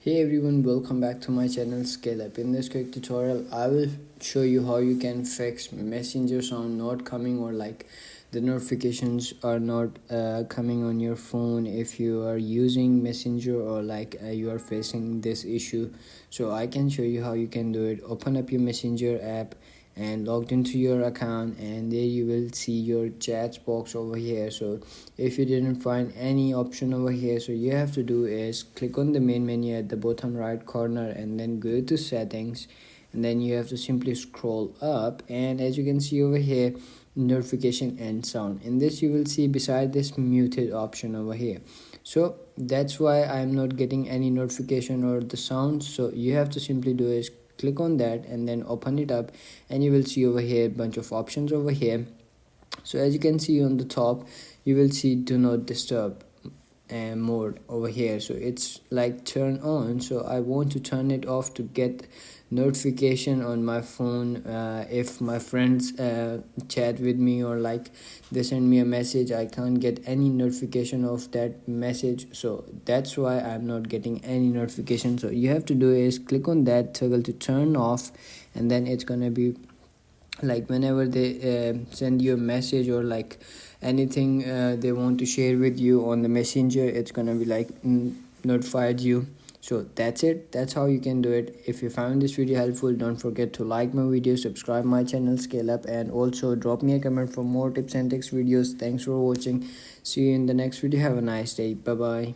Hey everyone, welcome back to my channel Scale Up. In this quick tutorial, I will show you how you can fix Messenger sound not coming, or like the notifications are not coming on your phone if you are using Messenger, or like you are facing this issue. So I can show you how you can do it. Open up your Messenger app and logged into your account, and there you will see your chats box over here. So if you didn't find any option over here, so you have to do is click on the main menu at the bottom right corner and then go to settings, and then you have to simply scroll up, and as you can see over here, notification and sound. In this you will see beside this muted option over here. So that's why I'm not getting any notification or the sound. So you have to simply do is click on that and then open it up, and you will see over here a bunch of options over here. So as you can see on the top, you will see do not disturb mode over here. So it's like turn on, so I want to turn it off to get notification on my phone if my friends chat with me, or like they send me a message, I can't get any notification of that message. So that's why I'm not getting any notification. So you have to do is click on that toggle to turn off, and then it's gonna be like whenever they send you a message, or like anything they want to share with you on the messenger, it's gonna be like notified you. So that's it, that's how you can do it. If you found this video helpful, don't forget to like my video, subscribe my channel Scale Up, and also drop me a comment for more tips and tricks videos. Thanks for watching, see you in the next video, have a nice day, bye bye.